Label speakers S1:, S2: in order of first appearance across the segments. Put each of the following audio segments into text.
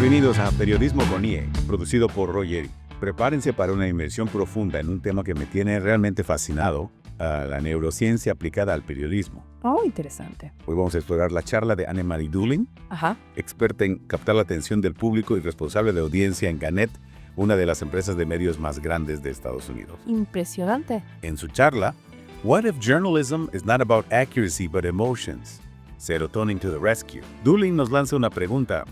S1: Bienvenidos a Periodismo con IE, producido por Roger. Prepárense para una inmersión profunda en un tema que me tiene realmente fascinado, la neurociencia aplicada al periodismo.
S2: Oh, interesante.
S1: Hoy vamos a explorar la charla de Anne-Marie Dooling, experta en captar la atención del público y responsable de audiencia en Gannett, una de las empresas de medios más grandes de Estados Unidos.
S2: Impresionante.
S1: En su charla, What if journalism is not about accuracy but emotions? Serotonin to the rescue. Dooling nos lanza una pregunta,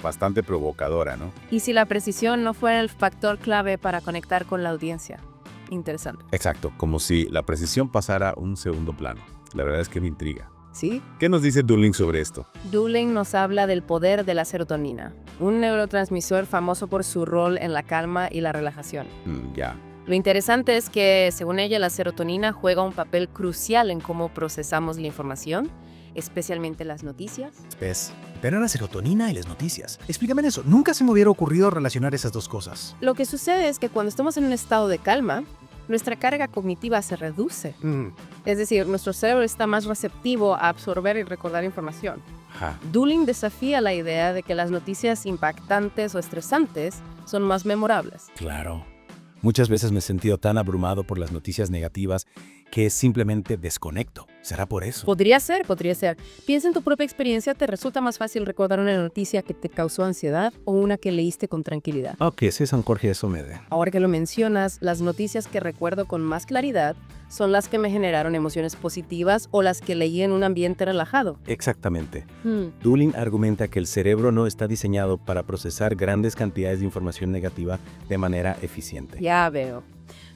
S1: bastante provocadora, ¿no?
S2: ¿Y si la precisión no fuera el factor clave para conectar con la audiencia? Interesante.
S1: Exacto, como si la precisión pasara a un segundo plano. La verdad es que me intriga.
S2: ¿Sí?
S1: ¿Qué nos dice Dooling sobre esto?
S2: Dooling nos habla del poder de la serotonina, un neurotransmisor famoso por su rol en la calma y la relajación.
S1: Ya.
S2: Lo interesante es que, según ella, la serotonina juega un papel crucial en cómo procesamos la información, especialmente las noticias.
S3: Pero la serotonina y las noticias. Explícame eso. Nunca se me hubiera ocurrido relacionar esas dos cosas.
S2: Lo que sucede es que cuando estamos en un estado de calma, nuestra carga cognitiva se reduce. Es decir, nuestro cerebro está más receptivo a absorber y recordar información. Dooling desafía la idea de que las noticias impactantes o estresantes son más memorables.
S3: Claro. Muchas veces me he sentido tan abrumado por las noticias negativas que simplemente desconecto. ¿Será por eso?
S2: Podría ser. Piensa en tu propia experiencia. ¿Te resulta más fácil recordar una noticia que te causó ansiedad o una que leíste con tranquilidad?
S3: Ok, sí, San Jorge, eso me dé.
S2: Ahora que lo mencionas, las noticias que recuerdo con más claridad son las que me generaron emociones positivas o las que leí en un ambiente relajado.
S3: Exactamente. Dooling argumenta que el cerebro no está diseñado para procesar grandes cantidades de información negativa de manera eficiente.
S2: Ya veo.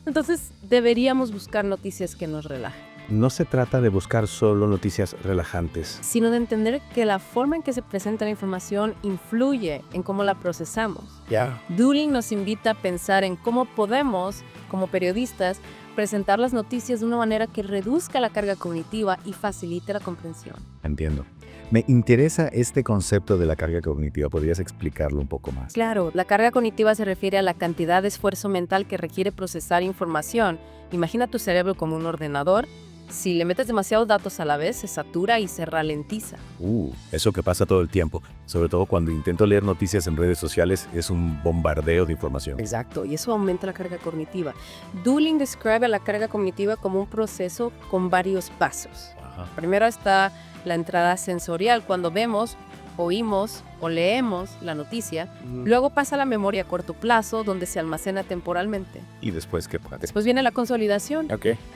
S2: Entonces, deberíamos buscar noticias que nos relajen.
S3: No se trata de buscar solo noticias relajantes,
S2: sino de entender que la forma en que se presenta la información influye en cómo la procesamos. Dooling nos invita a pensar en cómo podemos, como periodistas, presentar las noticias de una manera que reduzca la carga cognitiva y facilite la comprensión.
S1: Entiendo. Me interesa este concepto de la carga cognitiva. ¿Podrías explicarlo un poco más?
S2: Claro, la carga cognitiva se refiere a la cantidad de esfuerzo mental que requiere procesar información. Imagina tu cerebro como un ordenador. Si le metes demasiados datos a la vez, se satura y se ralentiza.
S1: Eso que pasa todo el tiempo. Sobre todo cuando intento leer noticias en redes sociales, es un bombardeo de información.
S2: Exacto, y eso aumenta la carga cognitiva. Dooling describe la carga cognitiva como un proceso con varios pasos. Primero está la entrada sensorial, cuando vemos, oímos o leemos la noticia. Luego pasa la memoria a corto plazo, donde se almacena temporalmente.
S1: ¿Y después qué pasa?
S2: Después viene la consolidación,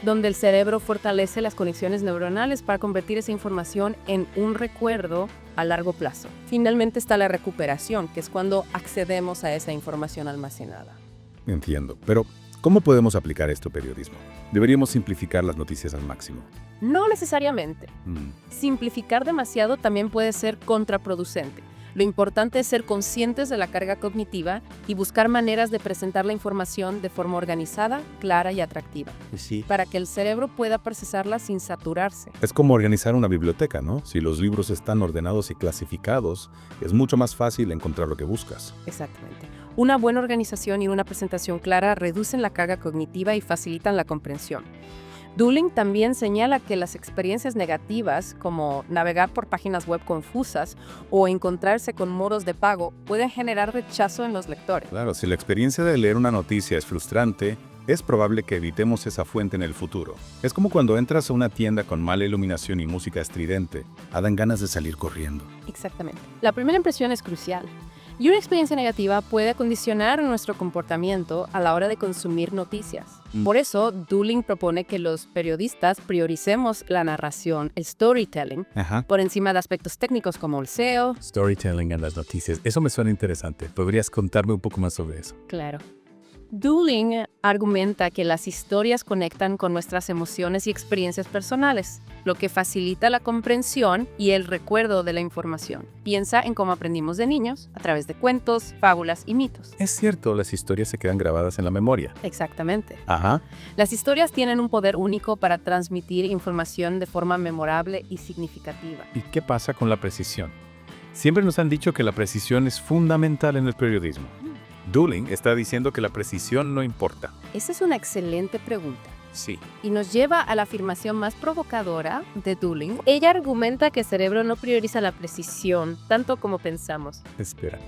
S2: donde el cerebro fortalece las conexiones neuronales para convertir esa información en un recuerdo a largo plazo. Finalmente está la recuperación, que es cuando accedemos a esa información almacenada.
S1: Entiendo, pero ¿cómo podemos aplicar esto al periodismo? ¿Deberíamos simplificar las noticias al máximo?
S2: No necesariamente. Simplificar demasiado también puede ser contraproducente. Lo importante es ser conscientes de la carga cognitiva y buscar maneras de presentar la información de forma organizada, clara y atractiva, para que el cerebro pueda procesarla sin saturarse.
S1: Es como organizar una biblioteca, ¿no? Si los libros están ordenados y clasificados, es mucho más fácil encontrar lo que buscas.
S2: Exactamente. Una buena organización y una presentación clara reducen la carga cognitiva y facilitan la comprensión. Dooling también señala que las experiencias negativas, como navegar por páginas web confusas o encontrarse con muros de pago, pueden generar rechazo en los lectores.
S1: Claro, si la experiencia de leer una noticia es frustrante, es probable que evitemos esa fuente en el futuro. Es como cuando entras a una tienda con mala iluminación y música estridente. Dan ganas de salir corriendo.
S2: Exactamente. La primera impresión es crucial. Y una experiencia negativa puede condicionar nuestro comportamiento a la hora de consumir noticias. Por eso, Dooling propone que los periodistas prioricemos la narración, el storytelling, por encima de aspectos técnicos como el SEO.
S3: Storytelling en las noticias. Eso me suena interesante. ¿Podrías contarme un poco más sobre eso?
S2: Claro. Dooling argumenta que las historias conectan con nuestras emociones y experiencias personales, lo que facilita la comprensión y el recuerdo de la información. Piensa en cómo aprendimos de niños, a través de cuentos, fábulas y mitos.
S1: Es cierto, las historias se quedan grabadas en la memoria.
S2: Exactamente. Las historias tienen un poder único para transmitir información de forma memorable y significativa.
S1: ¿Y qué pasa con la precisión? Siempre nos han dicho que la precisión es fundamental en el periodismo. Dooling está diciendo que la precisión no importa.
S2: Esa es una excelente pregunta.
S1: Sí.
S2: Y nos lleva a la afirmación más provocadora de Dooling. Ella argumenta que el cerebro no prioriza la precisión tanto como pensamos.
S1: Espera.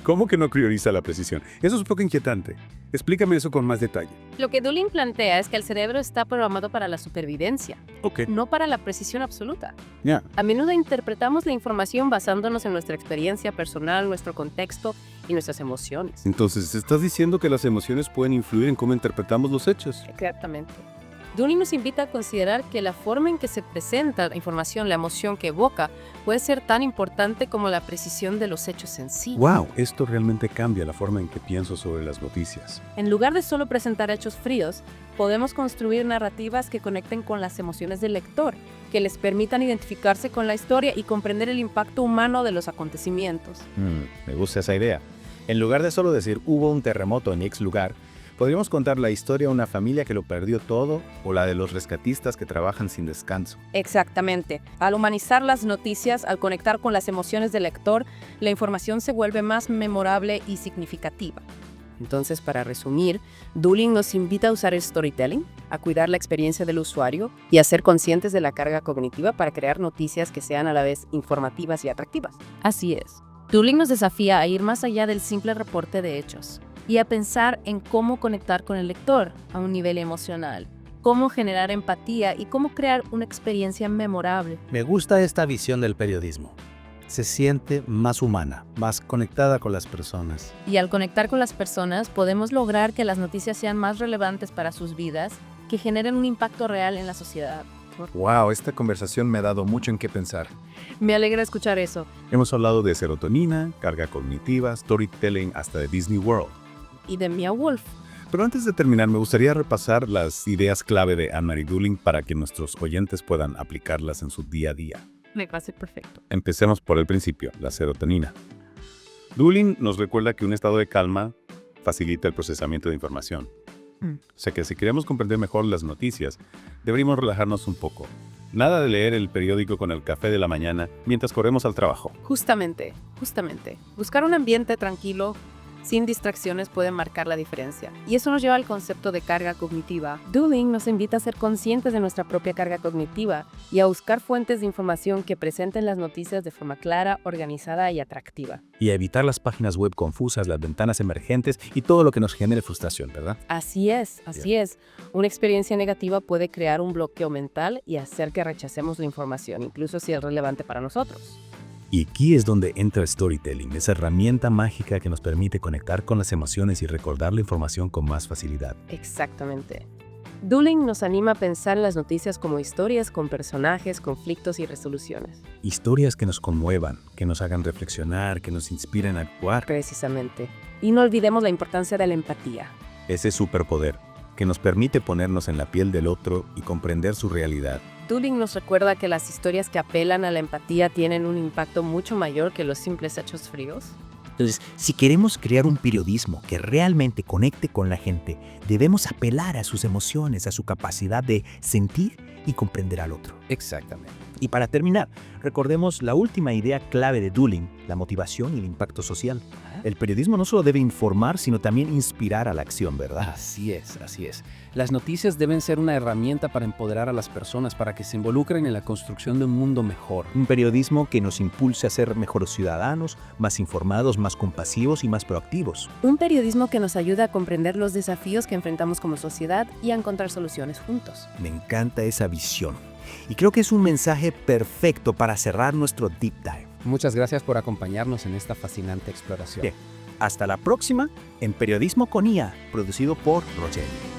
S1: ¿Cómo que no prioriza la precisión? Eso es un poco inquietante. Explícame eso con más detalle.
S2: Lo que Dooling plantea es que el cerebro está programado para la supervivencia,
S1: Ok.
S2: no para la precisión absoluta.
S1: Ya.
S2: A menudo interpretamos la información basándonos en nuestra experiencia personal, nuestro contexto y nuestras emociones.
S1: Entonces, ¿estás diciendo que las emociones pueden influir en cómo interpretamos los hechos?
S2: Exactamente. Dooling nos invita a considerar que la forma en que se presenta la información, la emoción que evoca, puede ser tan importante como la precisión de los hechos en sí.
S1: ¡Wow! Esto realmente cambia la forma en que pienso sobre las noticias.
S2: En lugar de solo presentar hechos fríos, podemos construir narrativas que conecten con las emociones del lector, que les permitan identificarse con la historia y comprender el impacto humano de los acontecimientos.
S3: Me gusta esa idea. En lugar de solo decir hubo un terremoto en X lugar, podríamos contar la historia de una familia que lo perdió todo o la de los rescatistas que trabajan sin descanso.
S2: Exactamente. Al humanizar las noticias, al conectar con las emociones del lector, la información se vuelve más memorable y significativa. Entonces, para resumir, Dooling nos invita a usar el storytelling, a cuidar la experiencia del usuario y a ser conscientes de la carga cognitiva para crear noticias que sean a la vez informativas y atractivas. Así es. Dooling nos desafía a ir más allá del simple reporte de hechos y a pensar en cómo conectar con el lector a un nivel emocional, cómo generar empatía y cómo crear una experiencia memorable.
S4: Me gusta esta visión del periodismo. Se siente más humana, más conectada con las personas.
S2: Y al conectar con las personas, podemos lograr que las noticias sean más relevantes para sus vidas, que generen un impacto real en la sociedad.
S1: ¡Wow! Esta conversación me ha dado mucho en qué pensar.
S2: Me alegra escuchar eso.
S1: Hemos hablado de serotonina, carga cognitiva, storytelling, hasta de Disney World.
S2: Y de Mia Wolf.
S1: Pero antes de terminar, me gustaría repasar las ideas clave de Anne-Marie Dooling para que nuestros oyentes puedan aplicarlas en su día a día.
S2: Me parece perfecto.
S1: Empecemos por el principio, la serotonina. Dooling nos recuerda que un estado de calma facilita el procesamiento de información. O sea que si queremos comprender mejor las noticias, deberíamos relajarnos un poco. Nada de leer el periódico con el café de la mañana mientras corremos al trabajo.
S2: Justamente. Buscar un ambiente tranquilo, sin distracciones, puede marcar la diferencia. Y eso nos lleva al concepto de carga cognitiva. Dooling nos invita a ser conscientes de nuestra propia carga cognitiva y a buscar fuentes de información que presenten las noticias de forma clara, organizada y atractiva.
S3: Y a evitar las páginas web confusas, las ventanas emergentes y todo lo que nos genere frustración, ¿verdad?
S2: Así es. Una experiencia negativa puede crear un bloqueo mental y hacer que rechacemos la información, incluso si es relevante para nosotros.
S3: Y aquí es donde entra el storytelling, esa herramienta mágica que nos permite conectar con las emociones y recordar la información con más facilidad.
S2: Exactamente. Dooling nos anima a pensar en las noticias como historias con personajes, conflictos y resoluciones.
S3: Historias que nos conmuevan, que nos hagan reflexionar, que nos inspiren a actuar.
S2: Precisamente. Y no olvidemos la importancia de la empatía.
S3: Ese superpoder que nos permite ponernos en la piel del otro y comprender su realidad.
S2: Dooling nos recuerda que las historias que apelan a la empatía tienen un impacto mucho mayor que los simples hechos fríos.
S5: Entonces, si queremos crear un periodismo que realmente conecte con la gente, debemos apelar a sus emociones, a su capacidad de sentir y comprender al otro.
S4: Exactamente.
S5: Y para terminar, recordemos la última idea clave de Dooling, la motivación y el impacto social. El periodismo no solo debe informar, sino también inspirar a la acción, ¿verdad?
S4: Así es. Las noticias deben ser una herramienta para empoderar a las personas, para que se involucren en la construcción de un mundo mejor.
S5: Un periodismo que nos impulse a ser mejores ciudadanos, más informados, más compasivos y más proactivos.
S2: Un periodismo que nos ayuda a comprender los desafíos que enfrentamos como sociedad y a encontrar soluciones juntos.
S5: Me encanta esa visión. Y creo que es un mensaje perfecto para cerrar nuestro Deep Dive.
S4: Muchas gracias por acompañarnos en esta fascinante exploración.
S5: Bien, hasta la próxima en Periodismo con IA, producido por Rogelio.